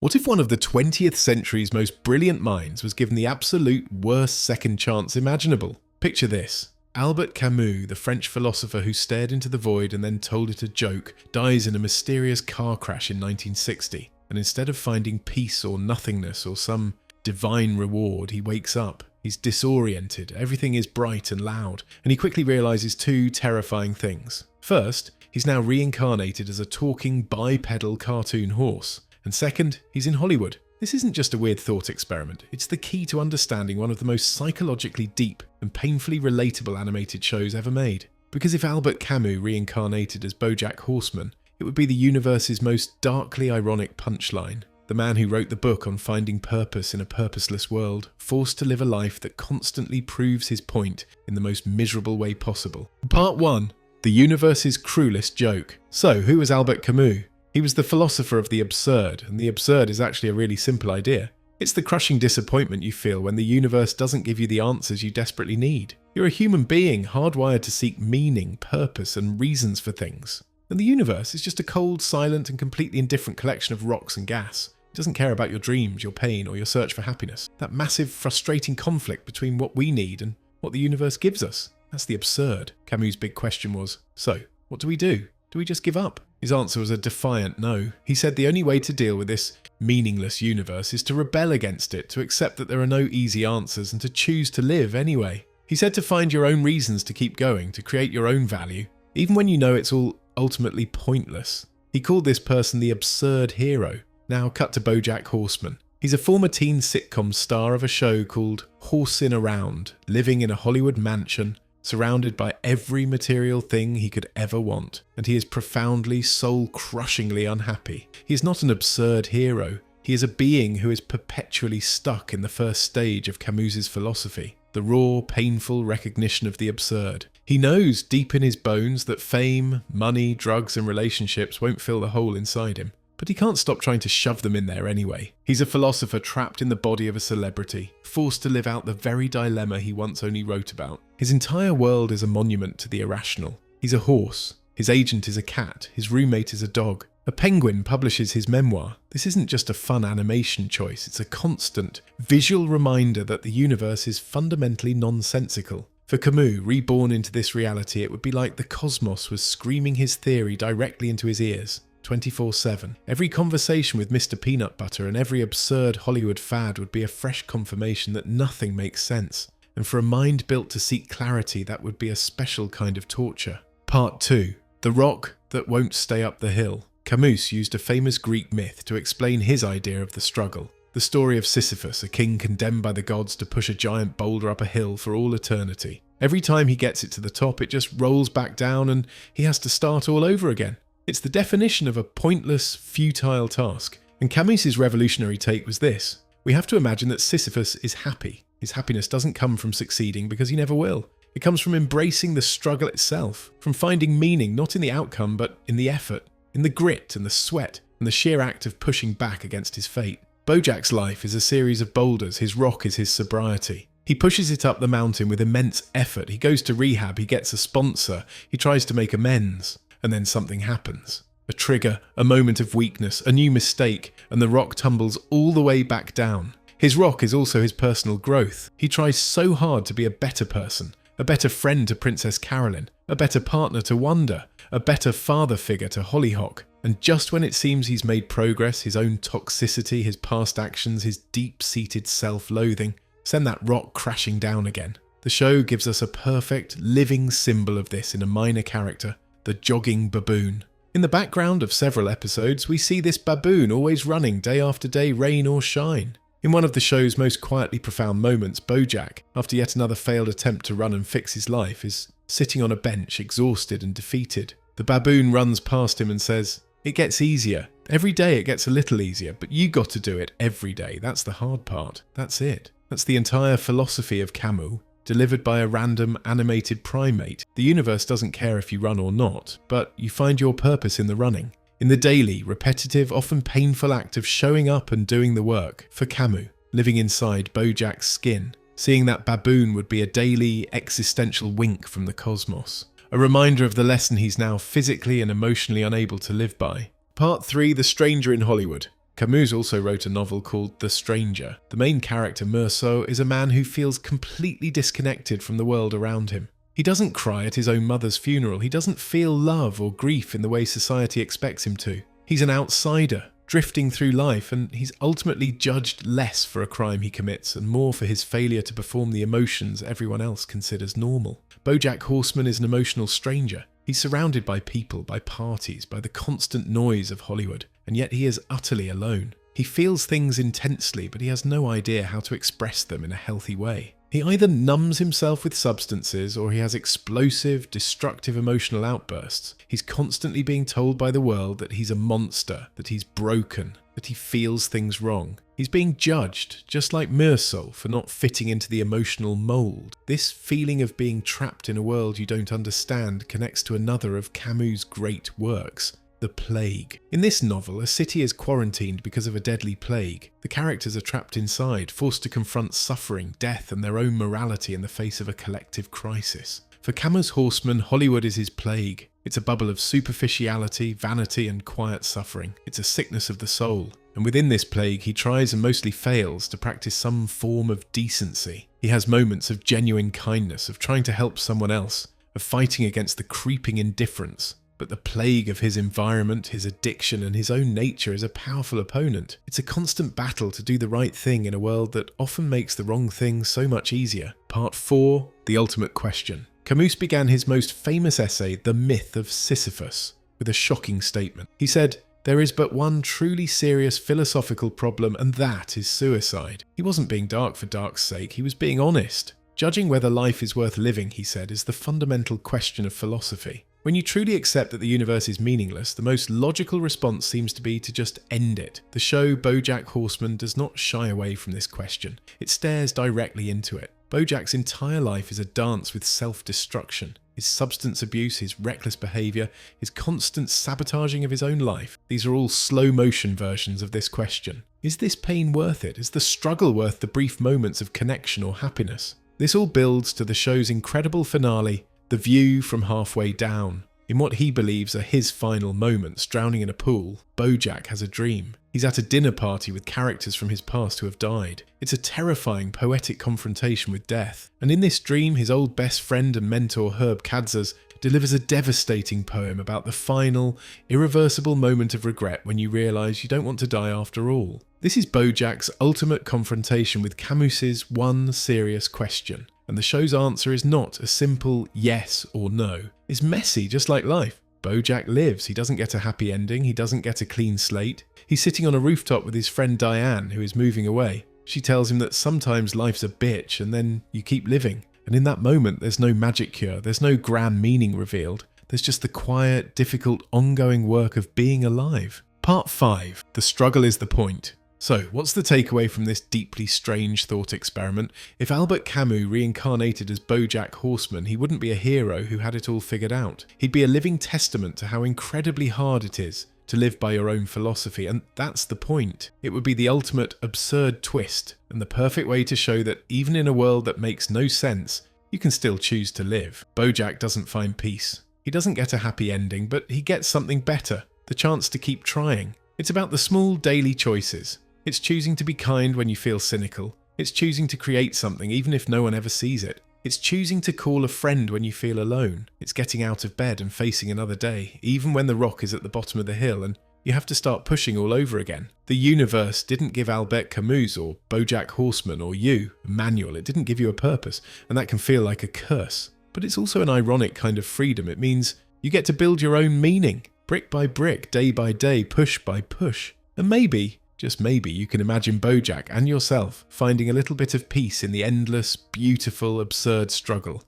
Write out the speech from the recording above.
What if one of the 20th century's most brilliant minds was given the absolute worst second chance imaginable? Picture this. Albert Camus, the French philosopher who stared into the void and then told it a joke, dies in a mysterious car crash in 1960, and instead of finding peace or nothingness or some divine reward, he wakes up. He's disoriented, everything is bright and loud, and he quickly realises two terrifying things. First, he's now reincarnated as a talking bipedal cartoon horse. And second, he's in Hollywood. This isn't just a weird thought experiment, it's the key to understanding one of the most psychologically deep and painfully relatable animated shows ever made. Because if Albert Camus reincarnated as BoJack Horseman, it would be the universe's most darkly ironic punchline. The man who wrote the book on finding purpose in a purposeless world, forced to live a life that constantly proves his point in the most miserable way possible. Part 1. The universe's cruelest joke. So, who was Albert Camus? He was the philosopher of the absurd, and the absurd is actually a really simple idea. It's the crushing disappointment you feel when the universe doesn't give you the answers you desperately need. You're a human being hardwired to seek meaning, purpose, and reasons for things. And the universe is just a cold, silent, and completely indifferent collection of rocks and gas. It doesn't care about your dreams, your pain, or your search for happiness. That massive, frustrating conflict between what we need and what the universe gives us. That's the absurd. Camus' big question was, so, what do we do? Do we just give up? His answer was a defiant no. He said the only way to deal with this meaningless universe is to rebel against it, to accept that there are no easy answers and to choose to live anyway. He said to find your own reasons to keep going, to create your own value, even when you know it's all ultimately pointless. He called this person the absurd hero. Now cut to BoJack Horseman. He's a former teen sitcom star of a show called Horsin' Around, living in a Hollywood mansion, surrounded by every material thing he could ever want, and he is profoundly, soul-crushingly unhappy. He is not an absurd hero. He is a being who is perpetually stuck in the first stage of Camus's philosophy, the raw, painful recognition of the absurd. He knows deep in his bones that fame, money, drugs, and relationships won't fill the hole inside him. But he can't stop trying to shove them in there anyway. He's a philosopher trapped in the body of a celebrity, forced to live out the very dilemma he once only wrote about. His entire world is a monument to the irrational. He's a horse. His agent is a cat. His roommate is a dog. A penguin publishes his memoir. This isn't just a fun animation choice, it's a constant, visual reminder that the universe is fundamentally nonsensical. For Camus, reborn into this reality, it would be like the cosmos was screaming his theory directly into his ears. 24/7. Every conversation with Mr. Peanut Butter and every absurd Hollywood fad would be a fresh confirmation that nothing makes sense. And for a mind built to seek clarity, that would be a special kind of torture. Part 2. The rock that won't stay up the hill. Camus used a famous Greek myth to explain his idea of the struggle. The story of Sisyphus, a king condemned by the gods to push a giant boulder up a hill for all eternity. Every time he gets it to the top, it just rolls back down and he has to start all over again. It's the definition of a pointless, futile task. And Camus's revolutionary take was this. We have to imagine that Sisyphus is happy. His happiness doesn't come from succeeding because he never will. It comes from embracing the struggle itself, from finding meaning not in the outcome but in the effort, in the grit and the sweat and the sheer act of pushing back against his fate. BoJack's life is a series of boulders. His rock is his sobriety. He pushes it up the mountain with immense effort. He goes to rehab, he gets a sponsor, he tries to make amends. And then something happens. A trigger, a moment of weakness, a new mistake, and the rock tumbles all the way back down. His rock is also his personal growth. He tries so hard to be a better person, a better friend to Princess Carolyn, a better partner to Wanda, a better father figure to Hollyhock. And just when it seems he's made progress, his own toxicity, his past actions, his deep-seated self-loathing, send that rock crashing down again. The show gives us a perfect, living symbol of this in a minor character, the jogging baboon. In the background of several episodes, we see this baboon always running day after day, rain or shine. In one of the show's most quietly profound moments, BoJack, after yet another failed attempt to run and fix his life, is sitting on a bench, exhausted and defeated. The baboon runs past him and says, "It gets easier. Every day it gets a little easier, but you got to do it every day. That's the hard part. That's it." That's the entire philosophy of Camus, delivered by a random animated primate. The universe doesn't care if you run or not, but you find your purpose in the running, in the daily, repetitive, often painful act of showing up and doing the work. For Camus, living inside BoJack's skin, seeing that baboon would be a daily, existential wink from the cosmos, a reminder of the lesson he's now physically and emotionally unable to live by. Part 3. The Stranger in Hollywood. Camus also wrote a novel called The Stranger. The main character, Meursault, is a man who feels completely disconnected from the world around him. He doesn't cry at his own mother's funeral. He doesn't feel love or grief in the way society expects him to. He's an outsider, drifting through life, and he's ultimately judged less for a crime he commits and more for his failure to perform the emotions everyone else considers normal. BoJack Horseman is an emotional stranger. He's surrounded by people, by parties, by the constant noise of Hollywood, and yet he is utterly alone. He feels things intensely, but he has no idea how to express them in a healthy way. He either numbs himself with substances or he has explosive, destructive emotional outbursts. He's constantly being told by the world that he's a monster, that he's broken, that he feels things wrong. He's being judged, just like Meursault, for not fitting into the emotional mould. This feeling of being trapped in a world you don't understand connects to another of Camus' great works, The Plague. In this novel, a city is quarantined because of a deadly plague. The characters are trapped inside, forced to confront suffering, death, and their own morality in the face of a collective crisis. For Camus' Horseman, Hollywood is his plague. It's a bubble of superficiality, vanity, and quiet suffering. It's a sickness of the soul. And within this plague, he tries and mostly fails to practice some form of decency. He has moments of genuine kindness, of trying to help someone else, of fighting against the creeping indifference. But the plague of his environment, his addiction, and his own nature is a powerful opponent. It's a constant battle to do the right thing in a world that often makes the wrong thing so much easier. Part 4, The Ultimate Question. Camus began his most famous essay, The Myth of Sisyphus, with a shocking statement. He said, "There is but one truly serious philosophical problem, and that is suicide." He wasn't being dark for dark's sake, he was being honest. Judging whether life is worth living, he said, is the fundamental question of philosophy. When you truly accept that the universe is meaningless, the most logical response seems to be to just end it. The show BoJack Horseman does not shy away from this question. It stares directly into it. BoJack's entire life is a dance with self-destruction. His substance abuse, his reckless behaviour, his constant sabotaging of his own life. These are all slow-motion versions of this question. Is this pain worth it? Is the struggle worth the brief moments of connection or happiness? This all builds to the show's incredible finale, The View from Halfway Down. In what he believes are his final moments, drowning in a pool, BoJack has a dream. He's at a dinner party with characters from his past who have died. It's a terrifying, poetic confrontation with death. And in this dream, his old best friend and mentor Herb Kadzas delivers a devastating poem about the final, irreversible moment of regret when you realise you don't want to die after all. This is BoJack's ultimate confrontation with Camus's one serious question. And the show's answer is not a simple yes or no. It's messy, just like life. BoJack lives. He doesn't get a happy ending. He doesn't get a clean slate. He's sitting on a rooftop with his friend Diane, who is moving away. She tells him that sometimes life's a bitch and then you keep living. And in that moment, there's no magic cure. There's no grand meaning revealed. There's just the quiet, difficult, ongoing work of being alive. Part 5. The struggle is the point. So, what's the takeaway from this deeply strange thought experiment? If Albert Camus reincarnated as BoJack Horseman, he wouldn't be a hero who had it all figured out. He'd be a living testament to how incredibly hard it is to live by your own philosophy, and that's the point. It would be the ultimate absurd twist, and the perfect way to show that even in a world that makes no sense, you can still choose to live. BoJack doesn't find peace. He doesn't get a happy ending, but he gets something better, the chance to keep trying. It's about the small daily choices. It's choosing to be kind when you feel cynical. It's choosing to create something even if no one ever sees it. It's choosing to call a friend when you feel alone. It's getting out of bed and facing another day, even when the rock is at the bottom of the hill and you have to start pushing all over again. The universe didn't give Albert Camus or BoJack Horseman or you a manual. It didn't give you a purpose, and that can feel like a curse. But it's also an ironic kind of freedom. It means you get to build your own meaning, brick by brick, day by day, push by push. And maybe, just maybe, you can imagine BoJack and yourself finding a little bit of peace in the endless, beautiful, absurd struggle.